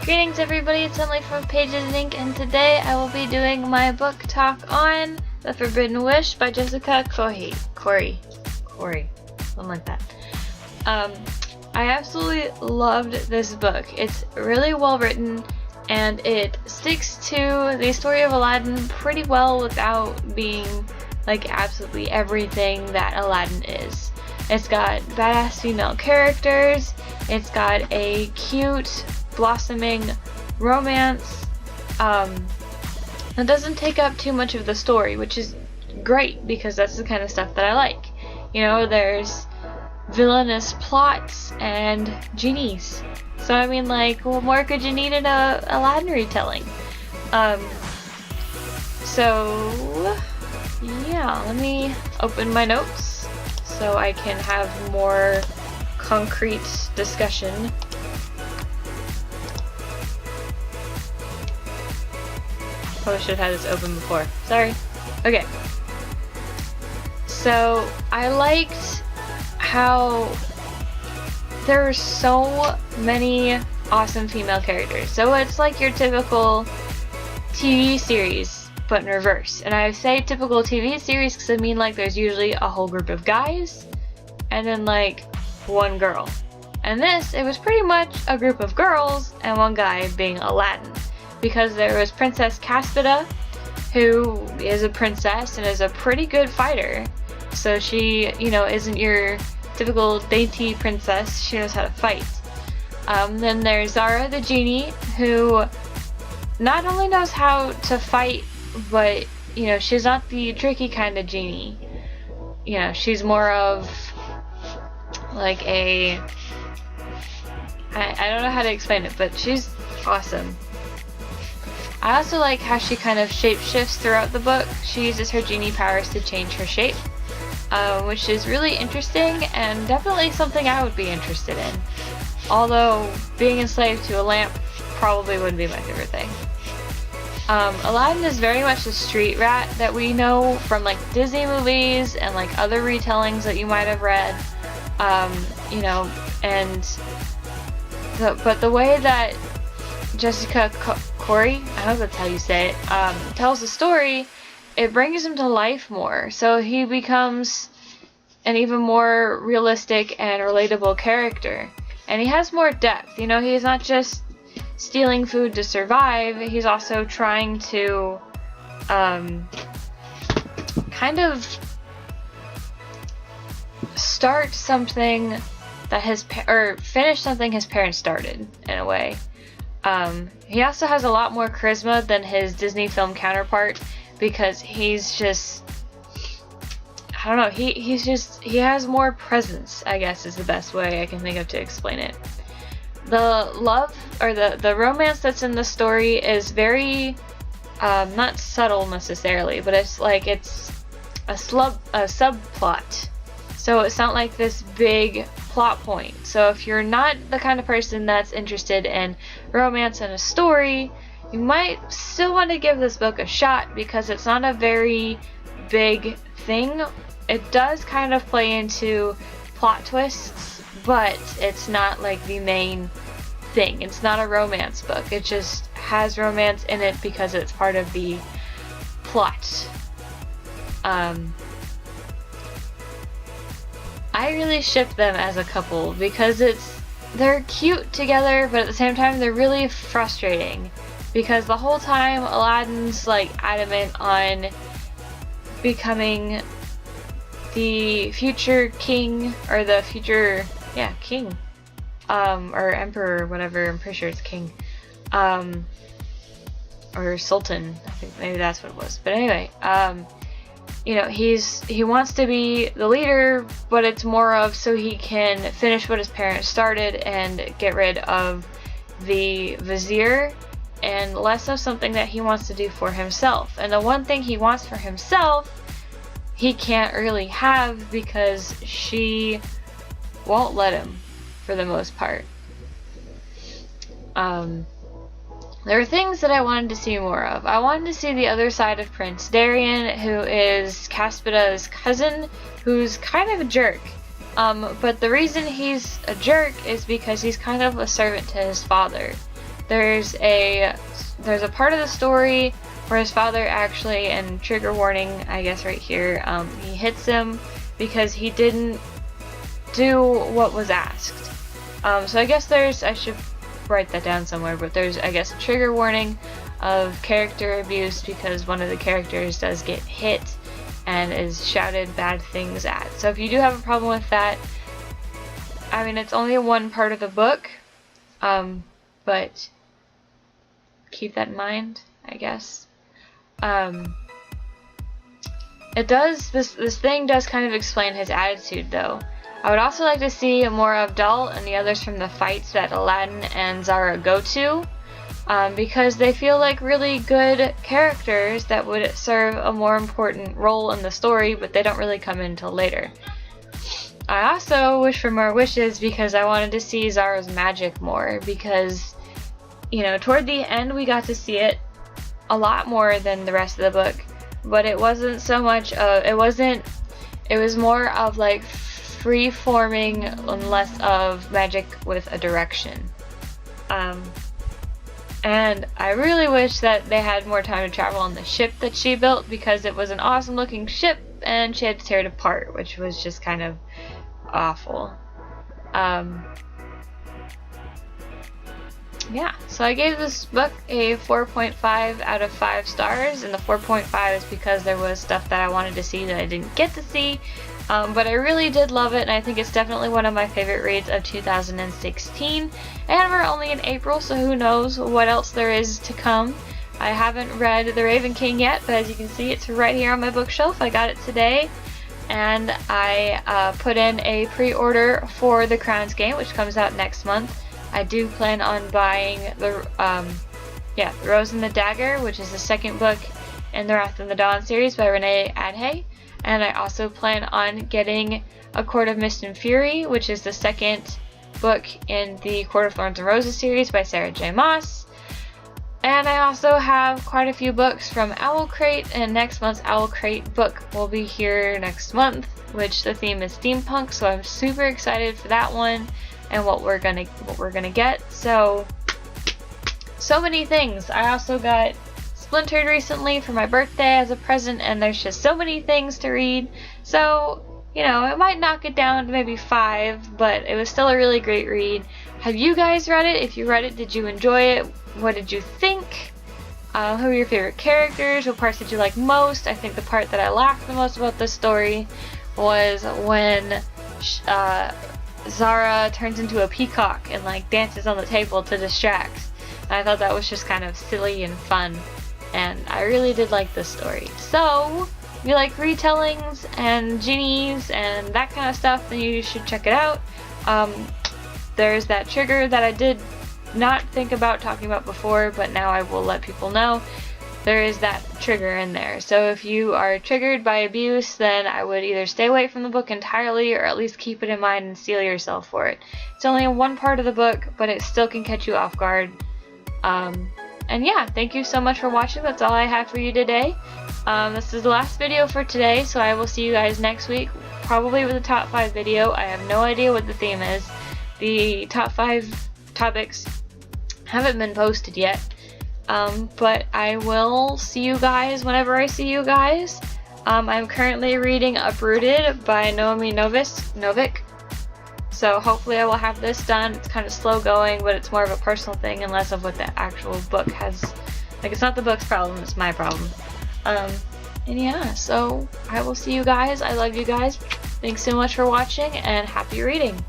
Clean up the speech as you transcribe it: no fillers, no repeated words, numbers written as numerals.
Greetings everybody, it's Emily from Pages and Ink, and today I will be doing my book talk on The Forbidden Wish by Jessica Corey, something like that. I absolutely loved this book. It's really well written and it sticks to the story of Aladdin pretty well without being like absolutely everything that Aladdin is. It's got badass female characters, it's got a cute blossoming romance. It doesn't take up too much of the story, which is great because that's the kind of stuff that I like. You know, there's villainous plots and genies. So I mean, like, what more could you need in a Aladdin retelling? So yeah, let me open my notes so I can have more concrete discussion. Probably should have had this open before. Sorry. Okay. So I liked how there are so many awesome female characters. So it's like your typical TV series, but in reverse. And I say typical TV series because I mean like there's usually a whole group of guys and then like one girl. And this, it was pretty much a group of girls and one guy being Aladdin. Because there was Princess Caspita, who is a princess and is a pretty good fighter. So she, you know, isn't your typical dainty princess. She knows how to fight. Then there's Zara the genie, who not only knows how to fight, but, you know, she's not the tricky kind of genie. You know, she's more of like a... I don't know how to explain it, but she's awesome. I also like how she kind of shapeshifts throughout the book. She uses her genie powers to change her shape, which is really interesting and definitely something I would be interested in. Although being enslaved to a lamp probably wouldn't be my favorite thing. Aladdin is very much the street rat that we know from like Disney movies and like other retellings that you might have read. You know, and but the way that Jessica Corey, I hope that's how you say it, tells the story, it brings him to life more. So he becomes an even more realistic and relatable character. And he has more depth. You know, he's not just stealing food to survive, he's also trying to kind of start something that finish something his parents started, in a way. He also has a lot more charisma than his Disney film counterpart because he's just, I don't know, he has more presence, I guess is the best way I can think of to explain it. The love, or the romance that's in the story is very, not subtle necessarily, but it's like it's a subplot. So it's not like this big plot point. So if you're not the kind of person that's interested in romance and a story, you might still want to give this book a shot because it's not a very big thing. It does kind of play into plot twists, but it's not like the main thing. It's not a romance book. It just has romance in it because it's part of the plot. I really ship them as a couple because they're cute together, but at the same time they're really frustrating because the whole time Aladdin's like adamant on becoming the future king, or the future, king, or emperor, or whatever. I'm pretty sure it's king, or sultan. I think maybe that's what it was. But anyway, you know, he wants to be the leader, but it's more of so he can finish what his parents started and get rid of the vizier, and less of something that he wants to do for himself. And the one thing he wants for himself, he can't really have because she won't let him, for the most part. There were things that I wanted to see more of. I wanted to see the other side of Prince Darien, who is Caspita's cousin, who's kind of a jerk. But the reason he's a jerk is because he's kind of a servant to his father. there's a part of the story where his father actually, and trigger warning I guess right here, he hits him because he didn't do what was asked. So I guess I should write that down somewhere, but there's, I guess, a trigger warning of character abuse because one of the characters does get hit and is shouted bad things at. So if you do have a problem with that, I mean, it's only one part of the book, but keep that in mind, I guess. This thing does kind of explain his attitude, though. I would also like to see more of Dal and the others from the fights that Aladdin and Zara go to, because they feel like really good characters that would serve a more important role in the story, but they don't really come in until later. I also wish for more wishes because I wanted to see Zara's magic more, because, you know, toward the end we got to see it a lot more than the rest of the book, but it wasn't so much of, it was more of like free-forming and less of magic with a direction. And I really wish that they had more time to travel on the ship that she built, because it was an awesome looking ship and she had to tear it apart, which was just kind of awful. Yeah, so I gave this book a 4.5 out of 5 stars, and the 4.5 is because there was stuff that I wanted to see that I didn't get to see, but I really did love it, and I think it's definitely one of my favorite reads of 2016, and we're only in April, so who knows what else there is to come. I haven't read The Raven King yet, but as you can see, it's right here on my bookshelf. I got it today, and I put in a pre-order for The Crown's Game, which comes out next month. I do plan on buying the Rose and the Dagger, which is the second book in the Wrath of the Dawn series by Renee Adhay, and I also plan on getting A Court of Mist and Fury, which is the second book in the Court of Thorns and Roses series by Sarah J. Maas. And I also have quite a few books from Owl Crate, and next month's Owl Crate book will be here next month, which the theme is steampunk, so I'm super excited for that one and what we're gonna get. So many things. I also got Splintered recently for my birthday as a present, and there's just so many things to read. So, you know, it might knock it down to maybe 5, but it was still a really great read. Have you guys read it? If you read it, did you enjoy it? What did you think? Who are your favorite characters? What parts did you like most? I think the part that I laughed the most about this story was when Zara turns into a peacock and like dances on the table to distract. And I thought that was just kind of silly and fun, and I really did like this story. So if you like retellings and genies and that kind of stuff, then you should check it out. There's that trigger that I did not think about talking about before, but now I will let people know. There is that trigger in there. So if you are triggered by abuse, then I would either stay away from the book entirely, or at least keep it in mind and steel yourself for it. It's only in one part of the book, but it still can catch you off guard. And yeah, thank you so much for watching. That's all I have for you today. This is the last video for today, so I will see you guys next week, probably with a top 5 video. I have no idea what the theme is. The top 5 topics haven't been posted yet. But I will see you guys whenever I see you guys. I'm currently reading Uprooted by Naomi Novik. So hopefully I will have this done. It's kind of slow going, but it's more of a personal thing and less of what the actual book has. Like, it's not the book's problem, it's my problem. And yeah, so I will see you guys. I love you guys. Thanks so much for watching, and happy reading.